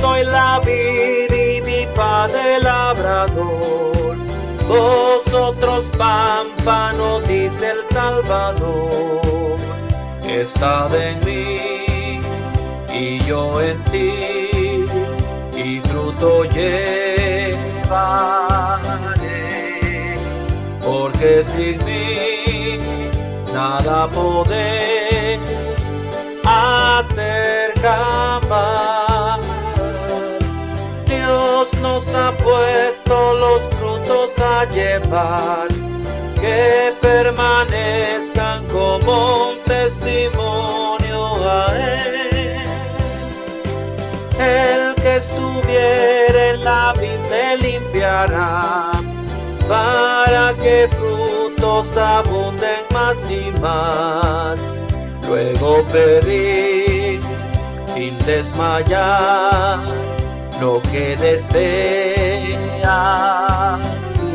soy la vid y mi padre labrador. Vosotros pámpano, dice el Salvador. Estad en mí y yo en ti, y fruto llevaré, porque sin mí nada podéis hacer jamás. Dios nos ha puesto los frutos a llevar, que permanezcan como un testimonio a Él. El que estuviera en la vid me limpiará, para que frutos abunden más y más. Luego pedid sin desmayar lo que deseas tú.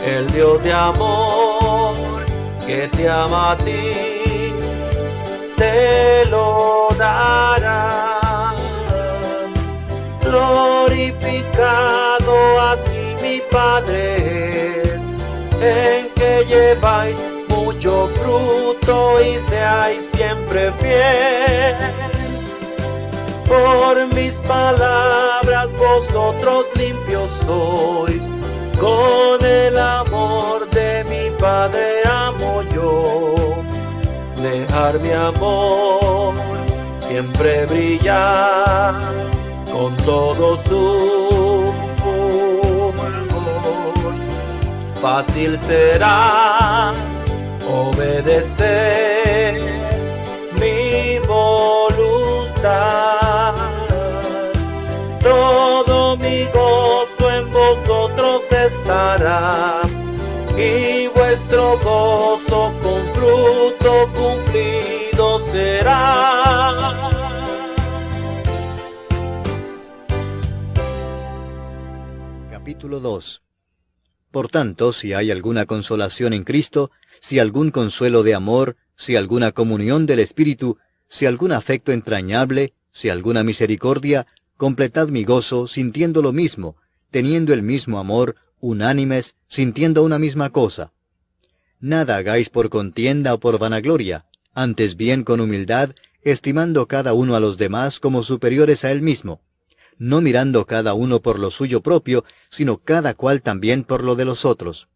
El Dios de amor que te ama a ti te lo dará. Glorificado así mi Padre es, en que lleváis mucho fruto y seáis siempre fiel. Por mis palabras vosotros limpios sois, con el amor de mi Padre amo yo. Dejar mi amor siempre brillar con todo su fulgor. Fácil será obedecer mi voluntad. Todo mi gozo en vosotros estará, y vuestro gozo con fruto cumplido será. Capítulo 2. Por tanto, si hay alguna consolación en Cristo, si algún consuelo de amor, si alguna comunión del Espíritu, si algún afecto entrañable, si alguna misericordia, completad mi gozo sintiendo lo mismo, teniendo el mismo amor, unánimes, sintiendo una misma cosa. Nada hagáis por contienda o por vanagloria, antes bien con humildad, estimando cada uno a los demás como superiores a él mismo, no mirando cada uno por lo suyo propio, sino cada cual también por lo de los otros.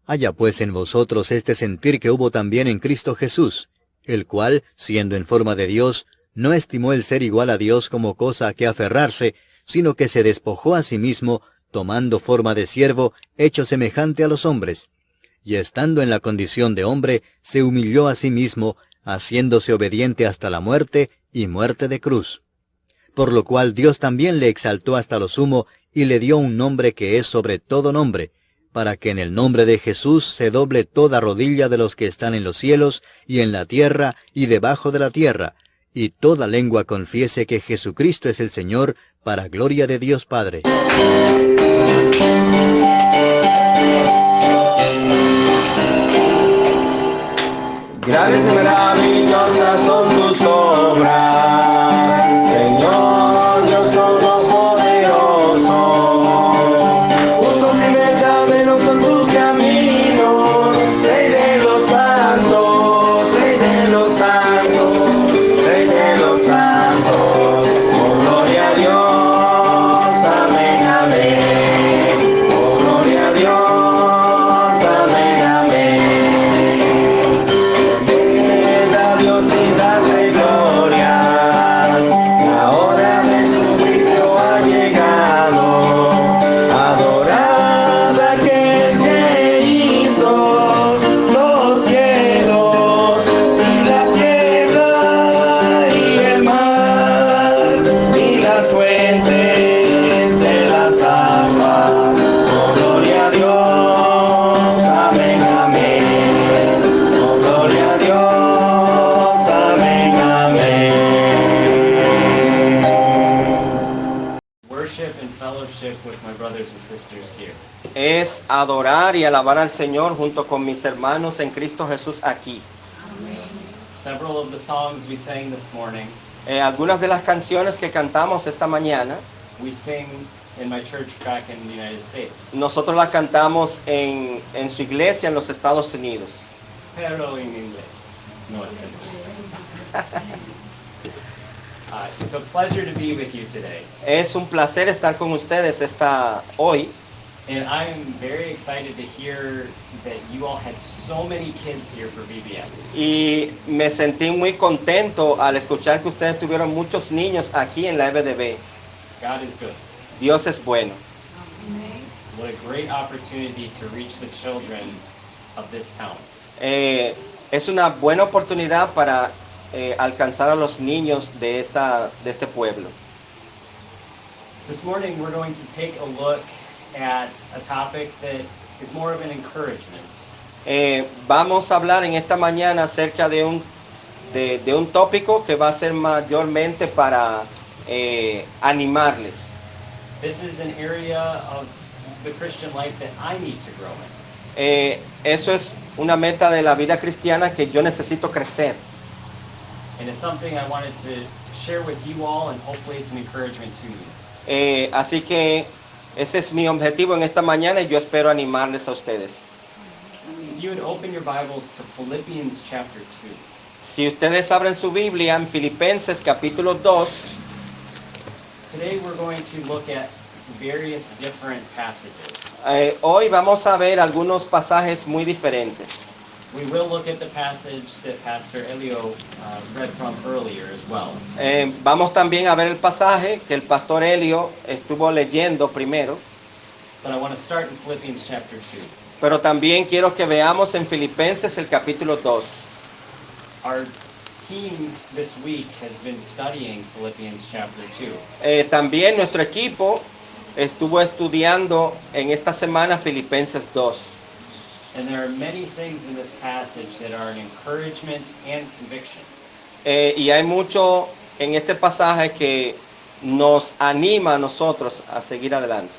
Haya pues en vosotros este sentir que hubo también en Cristo Jesús, el cual, siendo en forma de Dios, no estimó el ser igual a Dios como cosa a que aferrarse, sino que se despojó a sí mismo, tomando forma de siervo, hecho semejante a los hombres. Y estando en la condición de hombre, se humilló a sí mismo, haciéndose obediente hasta la muerte, y muerte de cruz. Por lo cual Dios también le exaltó hasta lo sumo, y le dio un nombre que es sobre todo nombre, para que en el nombre de Jesús se doble toda rodilla de los que están en los cielos, y en la tierra, y debajo de la tierra, y toda lengua confiese que Jesucristo es el Señor, para gloria de Dios Padre. Grandes y maravillosas son tus obras, Señor Dios Todopoderoso. Justos y verdaderos son tus caminos, Rey de los santos, Rey de los santos, Rey de los santos. Oh, gloria a Dios, amén, amén. Oh, gloria a Dios, amén, amén. Dios y darte gloria, la hora de su juicio ha llegado. Adorad a aquel que hizo los cielos y la tierra y el mar y las fuentes de las aguas. Oh, gloria a Dios, amén, amén. Oh, gloria a Dios. Es adorar y alabar al Señor junto con mis hermanos en Cristo Jesús aquí. Several of the songs we sang this morning Algunas de las canciones que cantamos esta mañana, we sing in my church back in the United States. nosotros las cantamos en su iglesia en los Estados Unidos. Pero en inglés. No español. It's a pleasure to be with you today. Es un placer estar con ustedes hoy. And I'm very excited to hear that you all had so many kids here for VBS. Y me sentí muy contento al escuchar que ustedes tuvieron muchos niños aquí en la EBDB. God is good. Dios es bueno. What a great opportunity to reach the children of this town. Es una buena oportunidad para alcanzar a los niños de este pueblo. This morning we're going to take a look at a topic that is more of an encouragement. Vamos a hablar en esta mañana acerca de un tópico que va a ser mayormente para animarles. This is an area of the Christian life that I need to grow in. Eso es una meta de la vida cristiana que yo necesito crecer. And it's something I wanted to share with you all, and hopefully it's an encouragement to you. Así que ese es mi objetivo en esta mañana y yo espero animarles a ustedes. If you would open your Bibles to Philippians chapter 2. Si ustedes abren su Biblia en Filipenses capítulo 2, Today we're going to look at various different passages. Hoy vamos a ver algunos pasajes muy diferentes. We will look at the passage that Pastor Elio read from earlier as well. Vamos también a ver el pasaje que el pastor Elio estuvo leyendo primero, But I want to start in Philippians chapter 2. pero también quiero que veamos en Filipenses el capítulo 2. Our team this week has been studying Philippians chapter 2. También nuestro equipo estuvo estudiando en esta semana Filipenses 2. And there are many things in this passage that are an encouragement and conviction. Y hay mucho en este pasaje que nos anima a nosotros a seguir adelante.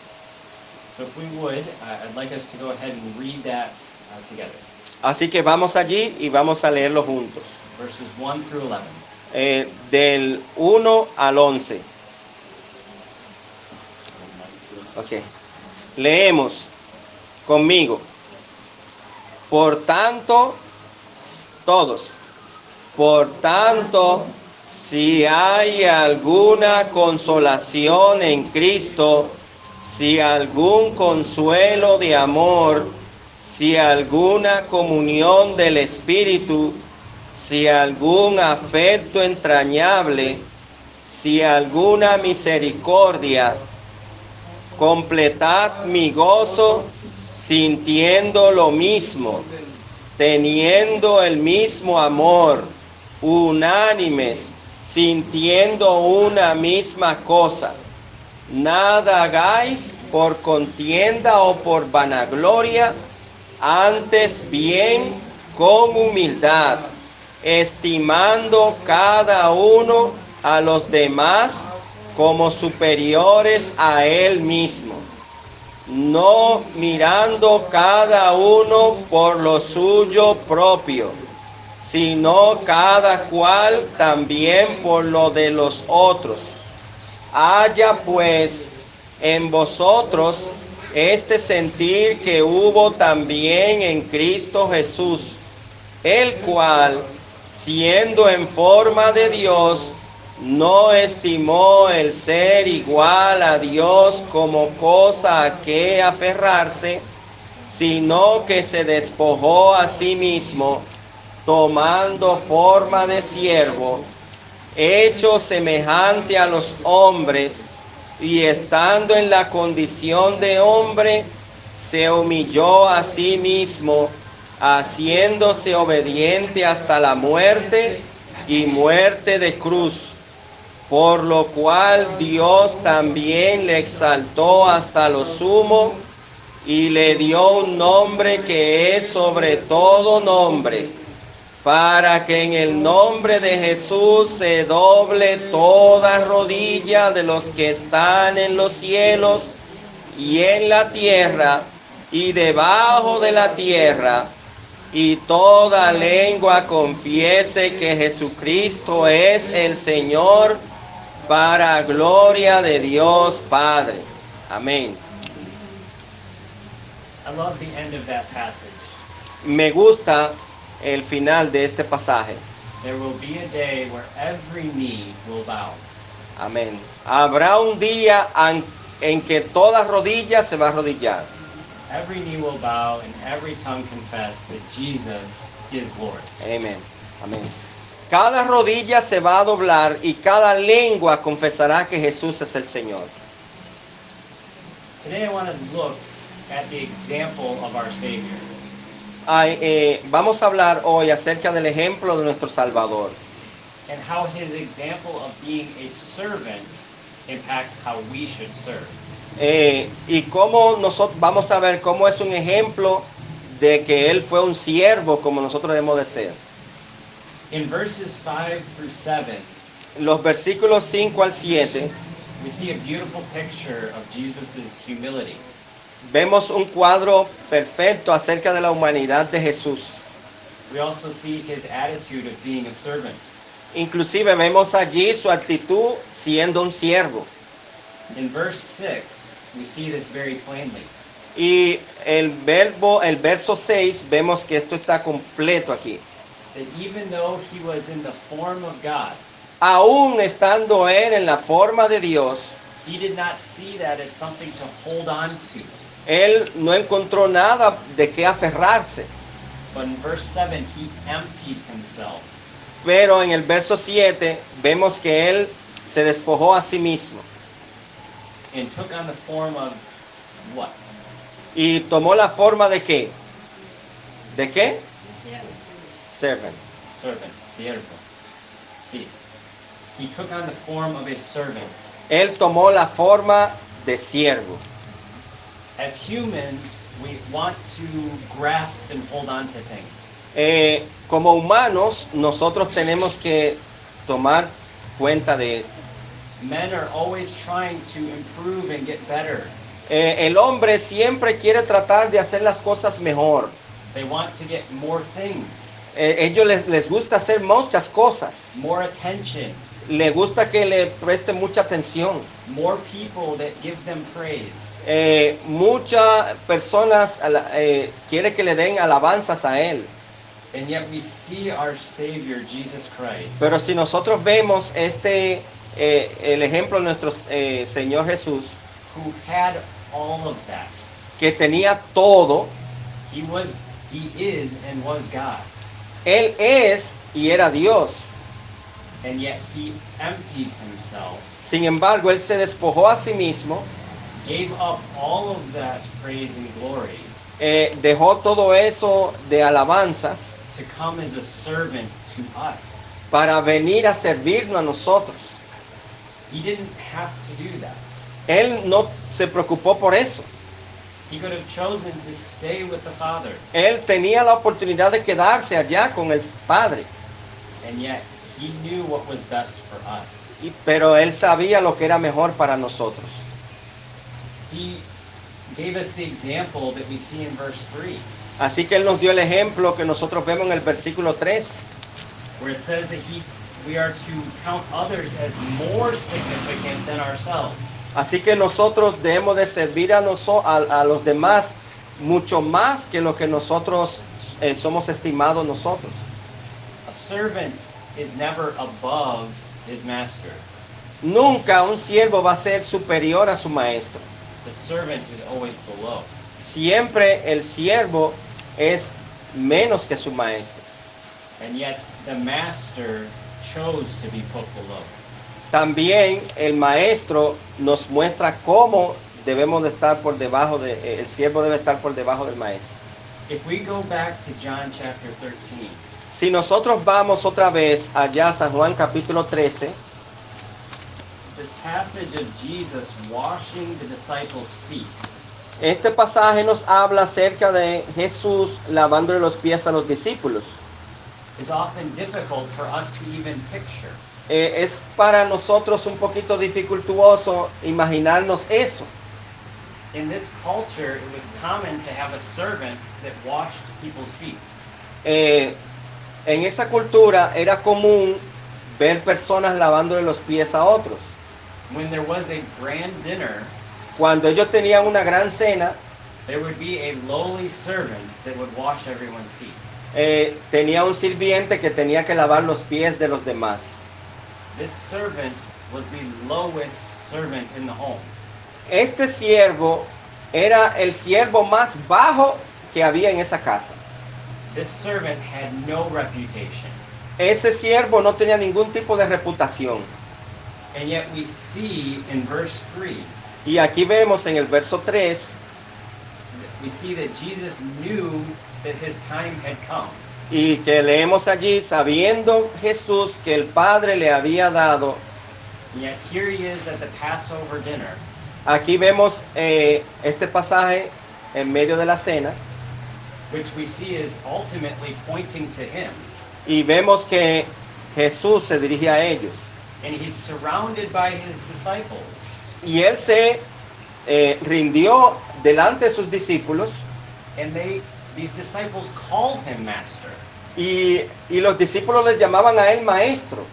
So if we would, I'd like us to go ahead and read that together. Así que vamos allí y vamos a leerlo juntos. Verses 1 through 11. Del 1 al 11. Ok. Leemos conmigo. Por tanto, todos. Por tanto, si hay alguna consolación en Cristo, si algún consuelo de amor, si alguna comunión del Espíritu, si algún afecto entrañable, si alguna misericordia, completad mi gozo sintiendo lo mismo, teniendo el mismo amor, unánimes, sintiendo una misma cosa. Nada hagáis por contienda o por vanagloria, antes bien con humildad, estimando cada uno a los demás como superiores a él mismo, no mirando cada uno por lo suyo propio, sino cada cual también por lo de los otros. Haya pues en vosotros este sentir que hubo también en Cristo Jesús, el cual, siendo en forma de Dios, no estimó el ser igual a Dios como cosa a que aferrarse, sino que se despojó a sí mismo, tomando forma de siervo, hecho semejante a los hombres, y estando en la condición de hombre, se humilló a sí mismo, haciéndose obediente hasta la muerte y muerte de cruz, por lo cual Dios también le exaltó hasta lo sumo y le dio un nombre que es sobre todo nombre, para que en el nombre de Jesús se doble toda rodilla de los que están en los cielos y en la tierra y debajo de la tierra, y toda lengua confiese que Jesucristo es el Señor, para gloria de Dios Padre. Amén. I love the end of that passage. Me gusta el final de este pasaje. There will be a day where every knee will bow. Amén. Habrá un día en que toda rodilla se va a arrodillar. Every knee will bow and every tongue confess that Jesus is Lord. Amén. Amén. Cada rodilla se va a doblar y cada lengua confesará que Jesús es el Señor. Today I want to look at the example of our Savior. Vamos a hablar hoy acerca del ejemplo de nuestro Salvador And how his example of being a servant impacts how we should serve. y cómo nosotros vamos a ver cómo es un ejemplo de que él fue un siervo como nosotros debemos de ser. In verses 5 through 7, Los versículos 5 al 7 we see a beautiful picture of Jesus' humility. vemos un cuadro perfecto acerca de la humanidad de Jesús. We also see his attitude of being a servant. Inclusive vemos allí su actitud siendo un siervo. In verse 6, we see this very plainly. Y el verso 6, vemos que esto está completo aquí. That even though he was in the form of God, Aún estando él en la forma de Dios, he did not see that as something to hold on to. él no encontró nada de qué aferrarse. But in verse 7, he emptied himself. Pero en el verso 7 vemos que él se despojó a sí mismo And took on the form of what? y tomó la forma de qué? ¿De qué? Servant. Servant, siervo. Sí. He took on the form of a servant. Él tomó la forma de siervo. As humans, we want to grasp and hold on to things. Como humanos, nosotros tenemos que tomar cuenta de esto. Men are always trying to improve and get better. El hombre siempre quiere tratar de hacer las cosas mejor. They want to get more things, Ellos les gusta hacer muchas cosas. more attention, Les gusta que le preste mucha atención. more people that give them praise. Muchas personas quiere que le den alabanzas a él. And yet we see our Savior, Jesus Christ, Pero si nosotros vemos el ejemplo de nuestro Señor Jesús, who had all of that. que tenía todo, He is and was God. él es y era Dios. And yet he emptied himself, Sin embargo, él se despojó a sí mismo, gave up all of that praise and glory dejó todo eso de alabanzas to come as a servant to us. para venir a servirnos a nosotros. He didn't have to do that. Él no se preocupó por eso. He could have chosen to stay with the Father, Él tenía la oportunidad de quedarse allá con el Padre, and yet he knew what was best for us. pero él sabía lo que era mejor para nosotros. He gave us the example that we see in verse 3, Así que él nos dio el ejemplo que nosotros vemos en el versículo 3, where it says that we are to count others as more significant than ourselves. así que nosotros debemos de servir a los demás mucho más que lo que nosotros somos estimados nosotros. A servant is never above his master. Nunca un siervo va a ser superior a su maestro. The servant is always below. Siempre el siervo es menos que su maestro. And yet the master chose to be put below. También el maestro nos muestra cómo debemos de estar por debajo el siervo debe estar por debajo del maestro. If we go back to John chapter 13, Si nosotros vamos otra vez allá a San Juan capítulo 13, this passage of Jesus washing the disciples' feet este pasaje nos habla acerca de Jesús lavándole los pies a los discípulos. is often difficult for us to even picture. Es para nosotros un poquito dificultuoso imaginarnos eso. In this culture, it was common to have a servant that washed people's feet. En esa cultura era común ver personas lavándole los pies a otros. When there was a grand dinner, Cuando ellos tenían una gran cena, there would be a lowly servant that would wash everyone's feet. tenía un sirviente que tenía que lavar los pies de los demás. This servant was the lowest servant in the home. Este siervo era el siervo más bajo que había en esa casa. This servant had no reputation. Ese siervo no tenía ningún tipo de reputación. And yet we see in verse 3, Y aquí vemos en el verso 3, we see that Jesus knew that his time had come. y que leemos allí, sabiendo Jesús que el Padre le había dado. And yet here he is at the Passover dinner. Aquí vemos este pasaje en medio de la cena, which we see is ultimately pointing to him. y vemos que Jesús se dirige a ellos. And he's surrounded by his disciples. Y él se rindió delante de sus discípulos, And these disciples called him master. y los discípulos les llamaban a él maestro.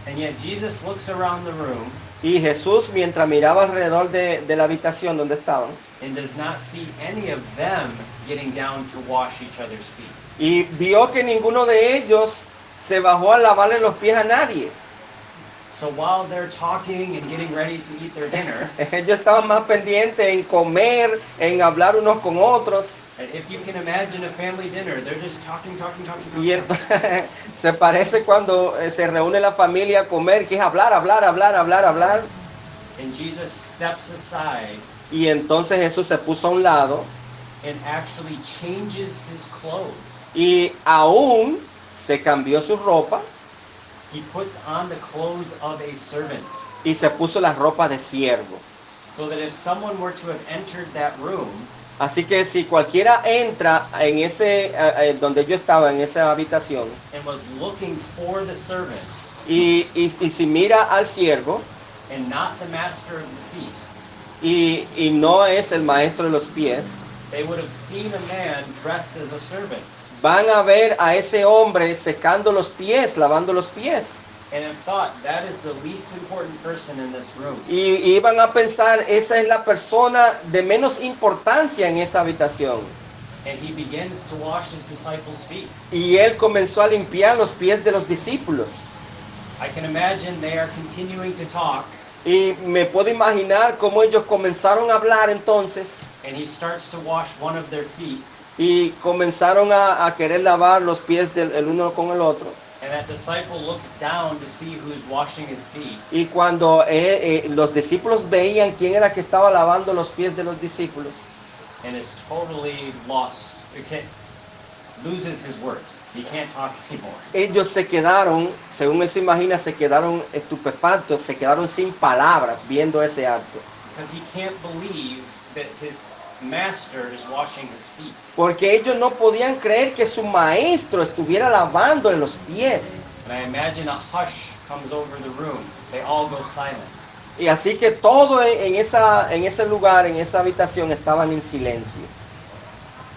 And yet Jesus looks around the room Y Jesús, mientras miraba alrededor de la habitación donde estaban, and does not see any of them getting down to wash each other's feet. y vio que ninguno de ellos se bajó a lavarle los pies a nadie. So while they're talking and getting ready to eat their dinner, Ellos estaban más pendientes en comer, en hablar unos con otros. and if you can imagine a family dinner, they're just talking. Y entonces, se parece cuando se reúne la familia a comer, que es hablar. And Jesus steps aside Y entonces Jesús se puso a un lado and actually changes his clothes. y aún se cambió su ropa He puts on the clothes of a servant, y se puso la ropa de siervo. so that if someone were to have entered that room Así que si cualquiera entra en ese donde yo estaba, en esa habitación, and was looking for the servant y si mira al siervo and not the master of the feast, y no es el maestro de los pies, they would have seen a man dressed as a servant van a ver a ese hombre secando los pies, lavando los pies. and have thought that is the least important person in this room. Y iban a pensar, esa es la persona de menos importancia en esa habitación. And he begins to wash his disciples' feet. Y él comenzó a limpiar los pies de los discípulos. I can imagine they are continuing to talk, Y me puedo imaginar cómo ellos comenzaron a hablar entonces. and he starts to wash one of their feet, Y comenzaron a querer lavar los pies del uno con el otro. and that disciple looks down to see who's washing his feet. Y cuando los discípulos veían quién era que estaba lavando los pies de los discípulos, And is totally lost. Loses his words. He can't talk anymore. ellos se quedaron, según él se imagina, se quedaron estupefactos, se quedaron sin palabras viendo ese acto. Because he can't believe that his master is washing his feet. Porque ellos no podían creer que su maestro estuviera lavándole los pies. And I imagine a hush comes over the room. They all go silent. Y así que todo en ese lugar, en esa habitación, estaban en silencio.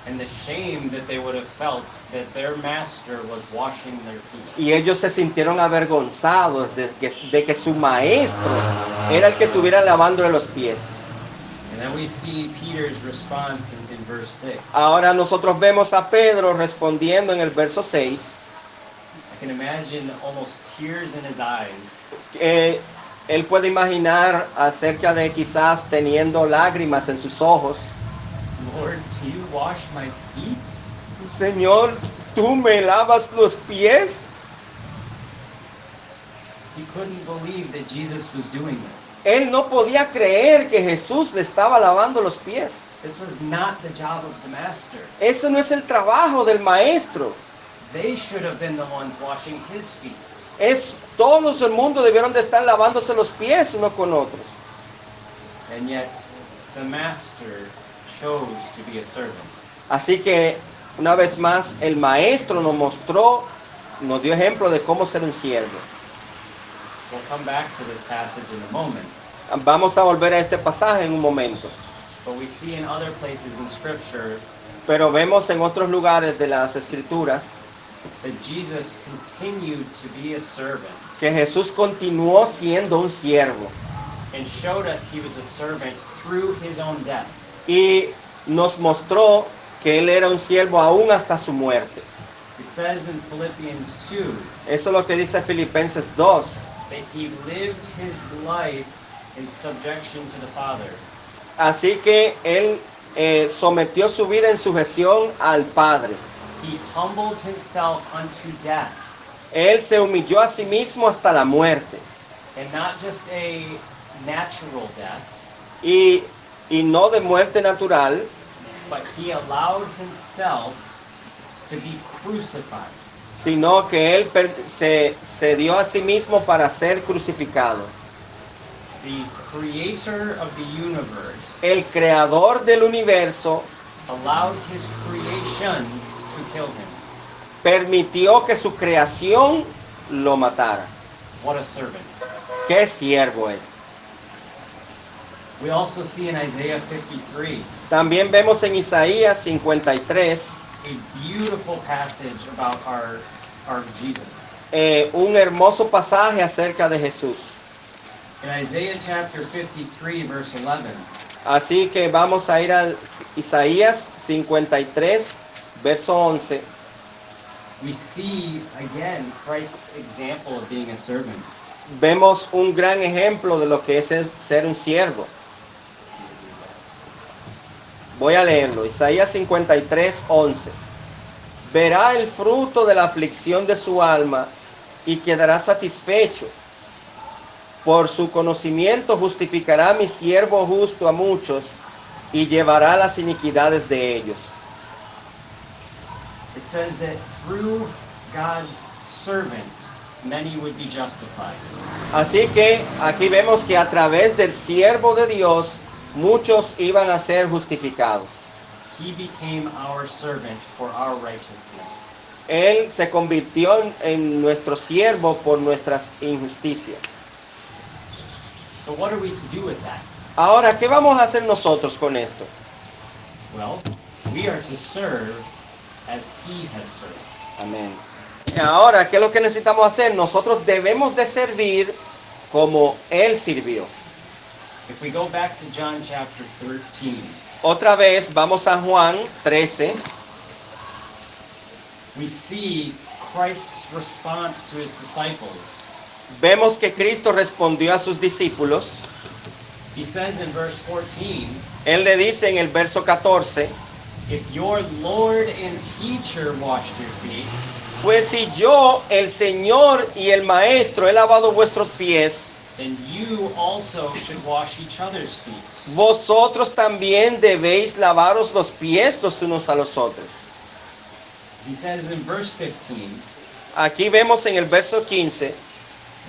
And the shame that they would have felt that their master was washing their feet. Y ellos se sintieron avergonzados de que su maestro era el que estuviera lavándole los pies. And then we see Peter's response in verse 6. Ahora nosotros vemos a Pedro respondiendo en el verso 6. I can imagine almost tears in his eyes. Él puede imaginar acerca de quizás teniendo lágrimas en sus ojos. Lord, do you wash my feet? Señor, ¿tú me lavas los pies? He couldn't believe that Jesus was doing this. Él no podía creer que Jesús le estaba lavando los pies. This was not the job of the master. Ese no es el trabajo del maestro. They should have been the ones washing his feet. Todos los del mundo debieron de estar lavándose los pies unos con otros. And yet, the master chose to be a servant. Así que, una vez más, el maestro nos dio ejemplo de cómo ser un siervo. We'll come back to this passage in a moment. Vamos a volver a este pasaje en un momento. But we see in other places in Scripture Pero vemos en otros lugares de las Escrituras that Jesus continued to be a servant que Jesús continuó siendo un siervo and showed us he was a servant through his own death. y nos mostró que Él era un siervo aún hasta su muerte. It says in Philippians 2 Eso es lo que dice Filipenses 2, that he lived his life in subjection to the Father. así que Él sometió su vida en sujeción al Padre. He humbled himself unto death, Él se humilló a sí mismo hasta la muerte. and not just a natural death, Y no de muerte natural, but he allowed himself to be crucified. sino que Él se dio a sí mismo para ser crucificado. The creator of the universe El creador del universo allowed his creations to kill him. permitió que su creación lo matara. What a servant. ¡Qué siervo es! We also see in Isaiah 53 También vemos en Isaías 53 a beautiful passage about our Jesus. un hermoso pasaje acerca de Jesús. In Isaiah chapter 53 verse 11, Así que vamos a ir a Isaías 53, verso 11. we see again Christ's example of being a servant. Vemos un gran ejemplo de lo que es ser un siervo. Voy a leerlo. Isaías 53, 11. Verá el fruto de la aflicción de su alma y quedará satisfecho. Por su conocimiento justificará mi siervo justo a muchos y llevará las iniquidades de ellos. It says that through God's servant, many would be justified. Así que aquí vemos que a través del siervo de Dios, muchos iban a ser justificados. He became our servant for our righteousness. Él se convirtió en nuestro siervo por nuestras injusticias. So what are we to do with that? Ahora, ¿qué vamos a hacer nosotros con esto? Well, we are to serve as he has served. Amén. Ahora, ¿qué es lo que necesitamos hacer? Nosotros debemos de servir como Él sirvió. If we go back to John chapter 13, Otra vez vamos a Juan 13. we see Christ's response to his disciples. Vemos que Cristo respondió a sus discípulos. He says in verse 14, Él le dice en el verso 14, if your Lord and teacher washed your feet, pues si yo, el Señor y el Maestro, he lavado vuestros pies, then you also should wash each other's feet. vosotros también debéis lavaros los pies los unos a los otros. He says in verse 15 Aquí vemos en el verso 15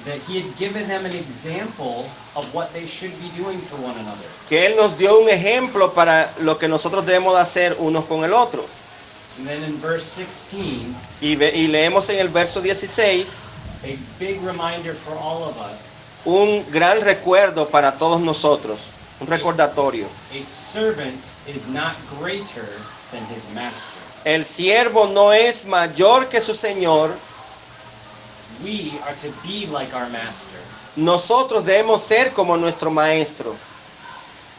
that he had given them an example of what they should be doing for one another. que Él nos dio un ejemplo para lo que nosotros debemos de hacer unos con el otro. And then in verse 16, Y leemos en el verso 16 a big reminder for all of us. un gran recuerdo para todos nosotros, un recordatorio. A servant is not greater than his master. El siervo no es mayor que su Señor. We are to be like our master. Nosotros debemos ser como nuestro Maestro.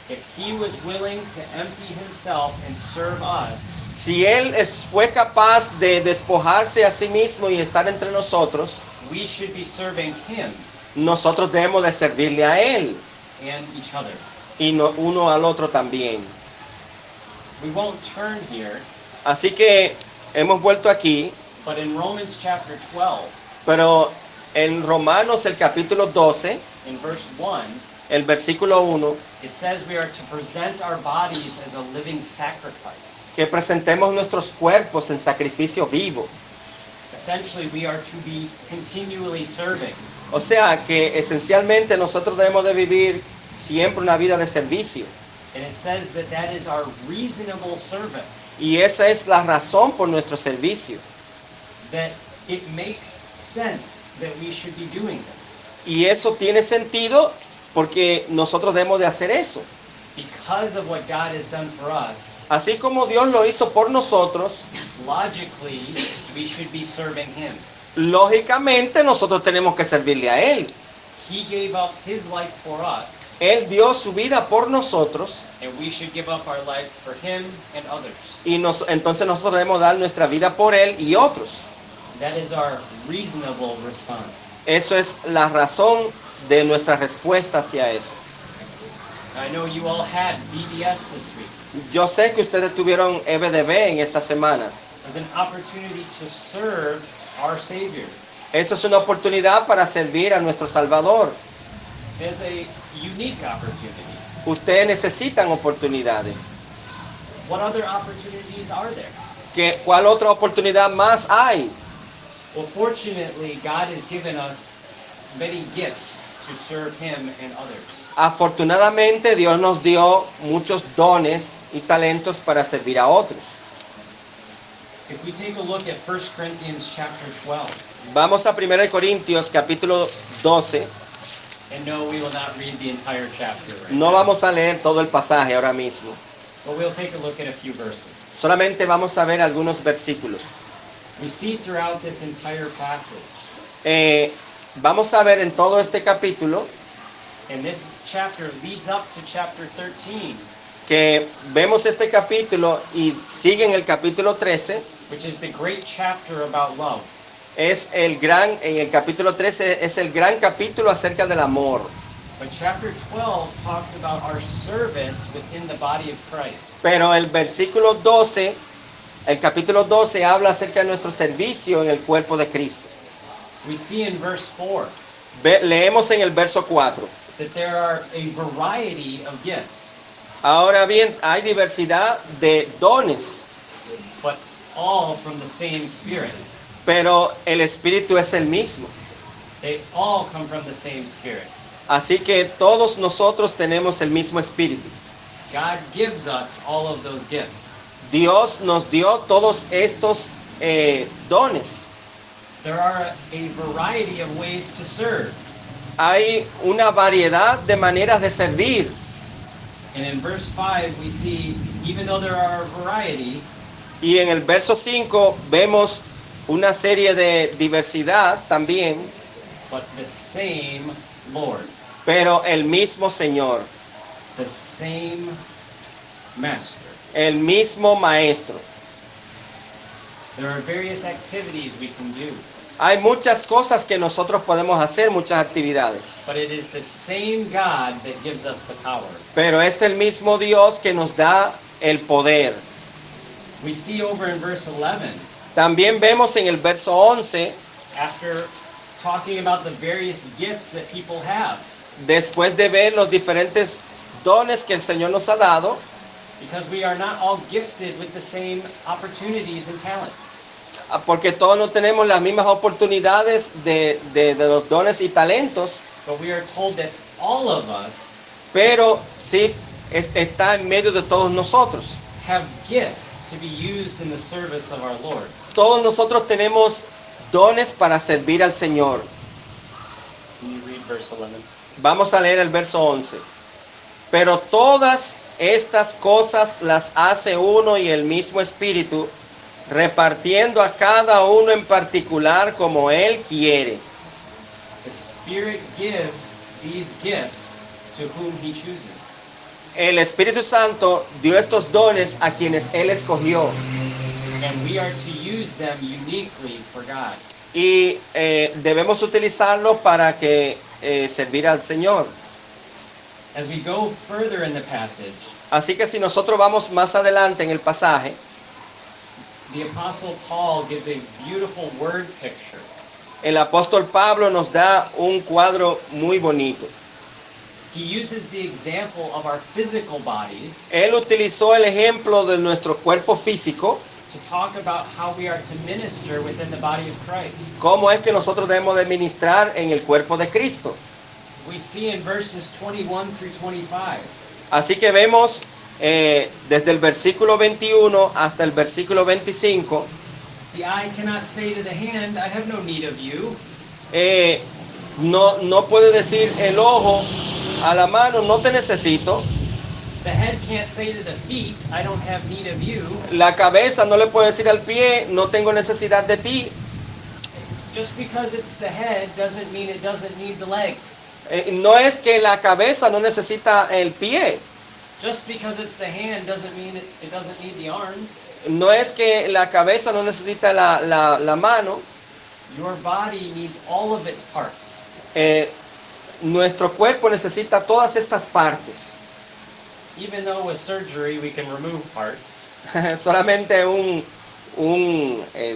If he was willing to empty himself and serve us, Si Él fue capaz de despojarse a sí mismo y estar entre nosotros, we should be serving him nosotros debemos de servirle a Él and each other. y uno al otro también. We won't turn here, Así que hemos vuelto aquí, but in Romans chapter 12, pero en Romanos el capítulo 12, in verse 1, el versículo 1, it says we are to present our bodies as a living sacrifice. que presentemos nuestros cuerpos en sacrificio vivo. Essentially, we are to be continually serving. O sea que esencialmente nosotros debemos de vivir siempre una vida de servicio. And it says that that is our reasonable service. Y esa es la razón por nuestro servicio. That it makes sense that we should be doing this. Y eso tiene sentido porque nosotros debemos de hacer eso. because of what God has done for us, Así como Dios lo hizo por nosotros, logically, we should be serving Him. lógicamente nosotros tenemos que servirle a Él. He gave up His life for us, Él dio su vida por nosotros and we should give up our life for Him and others. y entonces nosotros debemos dar nuestra vida por Él y otros. That is our reasonable response. Eso es la razón de nuestra respuesta hacia eso. I know you all had VBS this week. Yo sé que ustedes tuvieron EBDB en esta semana. There's an opportunity to serve our Savior. Eso es una oportunidad para servir a nuestro Salvador. There's a unique opportunity. Ustedes necesitan oportunidades. What other opportunities are there? ¿Cuál otra oportunidad más hay? Well, fortunately, God has given us many gifts to serve Him and others. Afortunadamente Dios nos dio muchos dones y talentos para servir a otros. If we take a look at 1 Corinthians chapter 12, Vamos a 1 Corintios capítulo 12. and no, we will not read the entire chapter right No now, vamos a leer todo el pasaje ahora mismo. but we'll take a look at a few verses. Solamente vamos a ver algunos versículos. We see throughout this entire passage, Vamos a ver en todo este capítulo and this chapter leads up to chapter 13, que vemos este capítulo y sigue en el capítulo 13. which is the great chapter about love. En el capítulo 13 es el gran capítulo acerca del amor. But chapter 12 talks about our service within the body of Christ. Pero el capítulo 12 habla acerca de nuestro servicio en el cuerpo de Cristo. We see in verse 4 Leemos en el verso 4. that there are a variety of gifts, Ahora bien, hay diversidad de dones, but all from the same Spirit. pero el Espíritu es el mismo. They all come from the same Spirit. Así que todos nosotros tenemos el mismo Espíritu. God gives us all of those gifts. Dios nos dio todos estos dones. There are a variety of ways to serve. Hay una variedad de maneras de servir. And in verse 5 we see, even though there are a variety, Y en el verso 5 vemos una serie de diversidad también, but the same Lord, pero el mismo Señor, the same Master. el mismo Maestro. There are various activities we can do, Hay muchas cosas que nosotros podemos hacer, muchas actividades, but it is the same God that gives us the power. pero es el mismo Dios que nos da el poder. We see over in verse 11, También vemos en el verso 11, after talking about the various gifts that people have, después de ver los diferentes dones que el Señor nos ha dado, because we are not all gifted with the same opportunities and talents. porque todos no tenemos las mismas oportunidades de los dones y talentos, But we are told that all of us pero sí está en medio de todos nosotros. have gifts to be used in the service of our Lord. Todos nosotros tenemos dones para servir al Señor. Can you read verse 11? Vamos a leer el verso 11. Pero todas estas cosas las hace uno y el mismo Espíritu, repartiendo a cada uno en particular como Él quiere. The Spirit gives these gifts to whom He chooses. El Espíritu Santo dio estos dones a quienes Él escogió. And we are to use them uniquely for God. Y debemos utilizarlo para que servir al Señor. As we go further in the passage, Así que si nosotros vamos más adelante en el pasaje, the Apostle Paul gives a beautiful word picture. el apóstol Pablo nos da un cuadro muy bonito. He uses the example of our physical bodies Él utilizó el ejemplo de nuestro cuerpo físico, to talk about how we are to minister within the body of Christ. cómo es que nosotros debemos de ministrar en el cuerpo de Cristo. We see in verses 21 through 25 Así que vemos desde el versículo 21 hasta el versículo 25, the eye cannot say to the hand, I have no need of you, no puede decir el ojo a la mano, no te necesito. the can't say to the feet, I don't have need of you. La cabeza no le puede decir al pie, no tengo necesidad de ti. Just because it's the head doesn't mean it doesn't need the legs. No es que la cabeza no necesita el pie. Just because it's the hand doesn't mean it doesn't need the arms. No es que la cabeza no necesita la mano. Your body needs all of its parts. Nuestro cuerpo necesita todas estas partes. Even though with surgery we can remove parts. Solamente un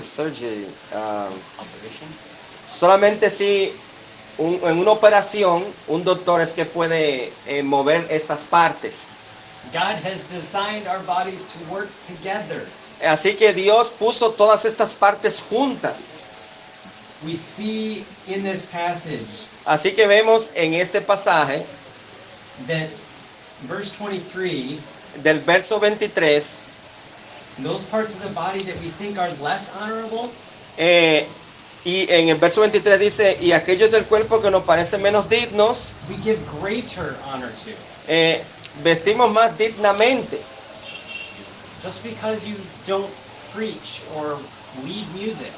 surgery, Operation. solamente si en una operación un doctor es que puede mover estas partes. God has designed our bodies to work together. Así que Dios puso todas estas partes juntas. We see in this passage Así que vemos en este pasaje that verse 23, del verso 23, those parts of the body that we think are less honorable, y en el verso 23 dice, y aquellos del cuerpo que nos parecen menos dignos, we give greater honor to. vestimos más dignamente. Just because you don't preach or lead music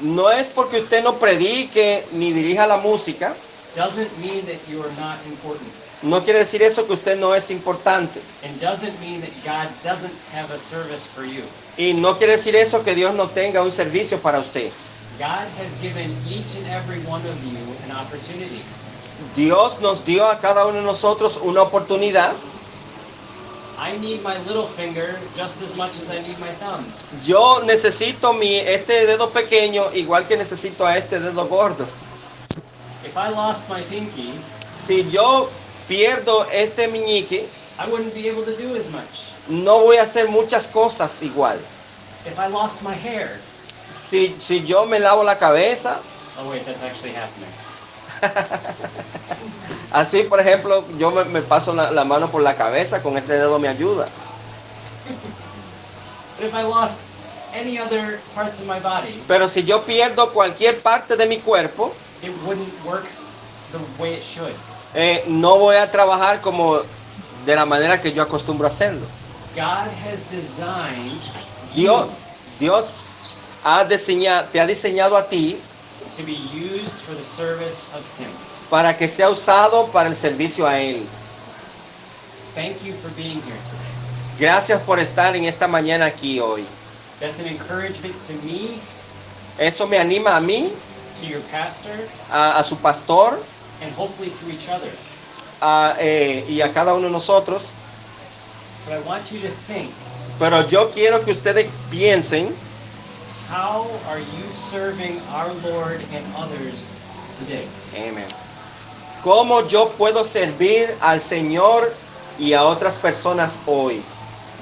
No es porque usted no predique ni dirija la música, doesn't mean that you are not important. no quiere decir eso que usted no es importante. And doesn't mean that God doesn't have a service for you. Y no quiere decir eso que Dios no tenga un servicio para usted. God has given each and every one of you an opportunity. Dios nos dio a cada uno de nosotros una oportunidad. I need my little finger just as much as I need my thumb. Yo necesito este dedo pequeño igual que necesito a este dedo gordo. If I lost my pinky, Si yo pierdo este meñique, I wouldn't be able to do as much. no voy a hacer muchas cosas igual. If I lost my hair, Si yo me lavo la cabeza, oh wait, that's actually happening. así por ejemplo, yo me paso la mano por la cabeza, con este dedo me ayuda. But if I lost any other parts of my body, Pero si yo pierdo cualquier parte de mi cuerpo, it wouldn't work the way it should. no voy a trabajar como de la manera que yo acostumbro a hacerlo. God has designed Dios te ha diseñado a ti to be used for the service of Him. para que sea usado para el servicio a Él. Thank you for being here today. Gracias por estar en esta mañana aquí hoy. That's an encouragement to me, Eso me anima a mí, to your pastor, a su pastor and hopefully to each other. y a cada uno de nosotros. But I want you to think, Pero yo quiero que ustedes piensen, how are you serving our Lord and others today? amén, cómo yo puedo servir al Señor y a otras personas hoy.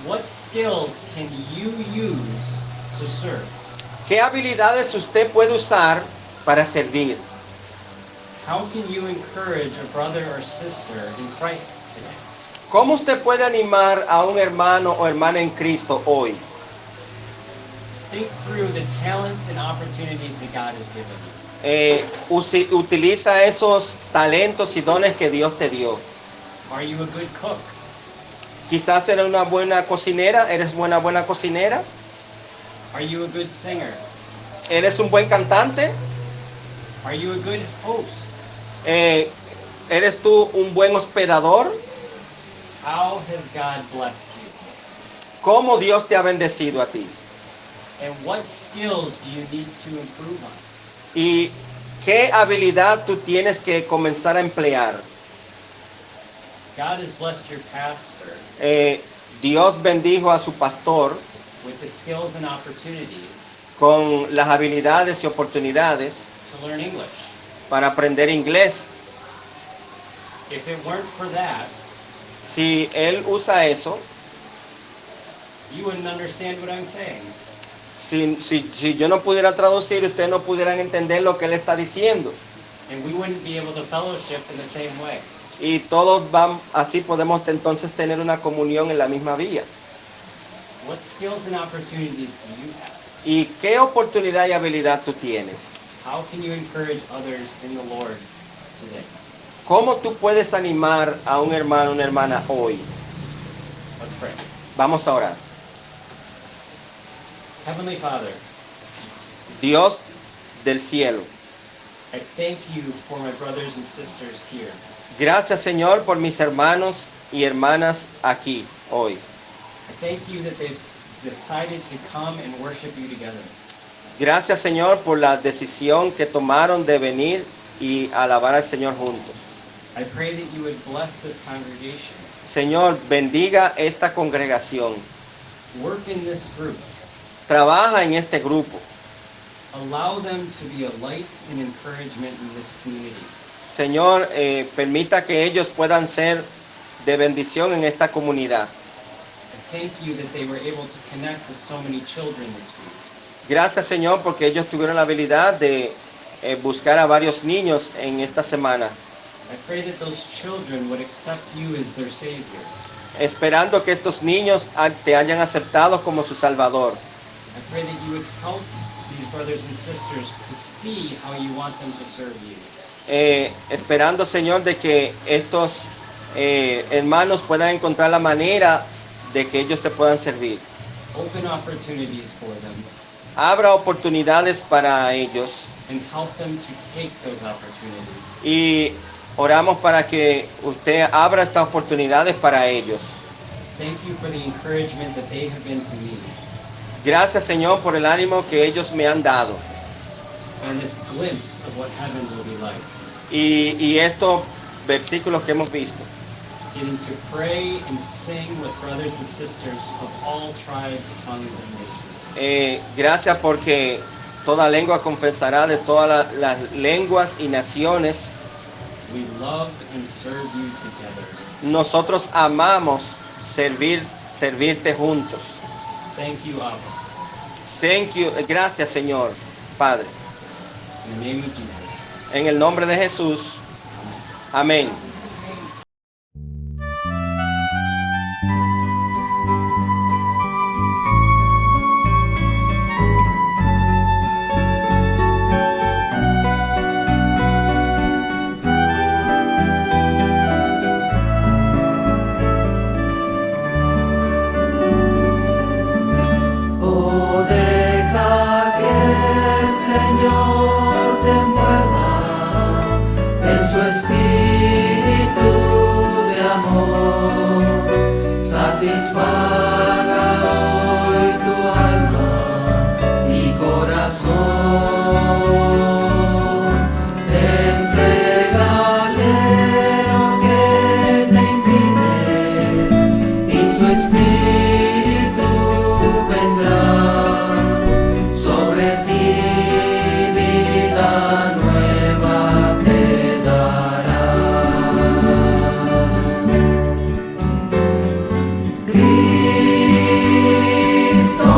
What skills can you use to serve? ¿Qué habilidades usted puede usar para servir? How can you encourage a brother or sister in Christ today? ¿Cómo usted puede animar a un hermano o hermana en Cristo hoy? Think through the talents and opportunities that God has given you. Utiliza esos talentos y dones que Dios te dio. Are you a good cook? Quizás eres una buena cocinera, buena cocinera, Are you a good singer? eres un buen cantante, Are you a good host? eres tú un buen hospedador. How has God blessed you? ¿Cómo Dios te ha bendecido a ti? And what skills do you need to improve on? ¿Y qué habilidad tú tienes que comenzar a emplear? God has blessed your pastor Dios bendijo a su pastor with the skills and opportunities con las habilidades y oportunidades to learn English. para aprender inglés. If it weren't for that, Si él usa eso, you wouldn't understand what I'm saying. si yo no pudiera traducir, ustedes no pudieran entender lo que él está diciendo. And we wouldn't be able to fellowship in the same way. Y todos van, así podemos entonces tener una comunión en la misma vía. What skills and opportunities do you have? ¿Y qué oportunidad y habilidad tú tienes? How can you encourage others in the Lord today? ¿Cómo tú puedes animar a un hermano, una hermana hoy? Let's pray. Vamos a orar. Heavenly Father, Dios del cielo, I thank you for my brothers and sisters here. gracias Señor por mis hermanos y hermanas aquí hoy. I thank you that they've decided to come and worship you together. Gracias Señor por la decisión que tomaron de venir y alabar al Señor juntos. I pray that you would bless this congregation. Señor, bendiga esta congregación. Work in this group. Trabaja en este grupo. Allow them to be a light and encouragement in this community. Señor, permita que ellos puedan ser de bendición en esta comunidad. I thank you that they were able to connect with so many children this week. Gracias Señor porque ellos tuvieron la habilidad de buscar a varios niños en esta semana. I pray that those children would accept you as their Savior. Esperando que estos niños te hayan aceptado como su Salvador. I pray that you would help these brothers and sisters to see how you want them to serve you. Esperando Señor de que estos hermanos puedan encontrar la manera de que ellos te puedan servir. Open opportunities for them Abra oportunidades para ellos and help them to take those opportunities. y oramos para que usted abra estas oportunidades para ellos. Thank you for the encouragement that they have been to me Gracias Señor por el ánimo que ellos me han dado and this glimpse of what heaven will be like. y estos versículos que hemos visto. Getting to pray and sing with brothers and sisters of all tribes, tongues, and nations. Gracias porque toda lengua confesará de todas las lenguas y naciones. We love and serve you together. Nosotros amamos servirte juntos. Thank you, Abba. Thank you. Gracias Señor, Padre. In the name of Jesus. En el nombre de Jesús. Amén. Oh, deja que el Señor te envuelva en su espíritu de amor. Satisfaga hoy tu alma y corazón. Entrégale lo que te impide y su espíritu vendrá sobre ti, vida nueva te dará. Cristo,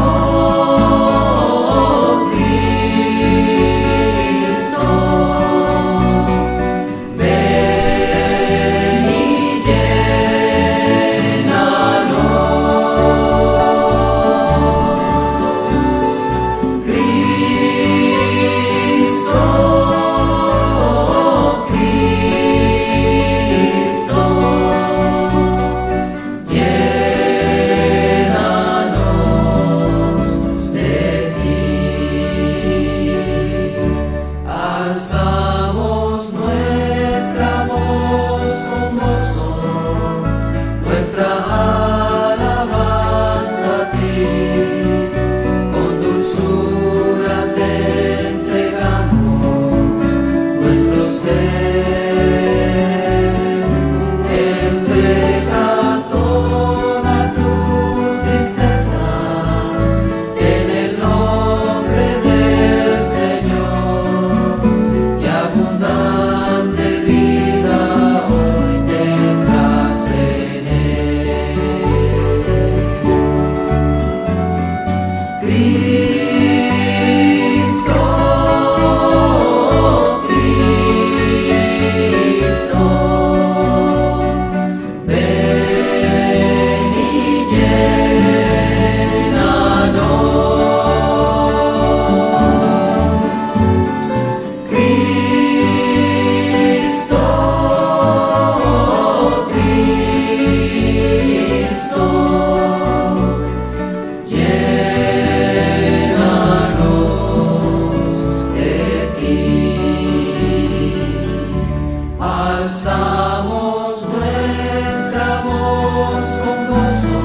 Alzamos nuestra voz con gozo,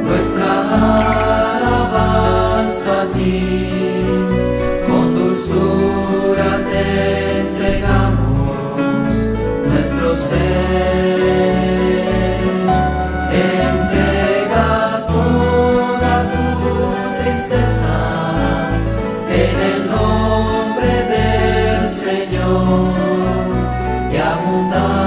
nuestra alabanza a ti, con dulzura te entregamos nuestro ser. Entrega toda tu tristeza en el nombre del Señor, y abundar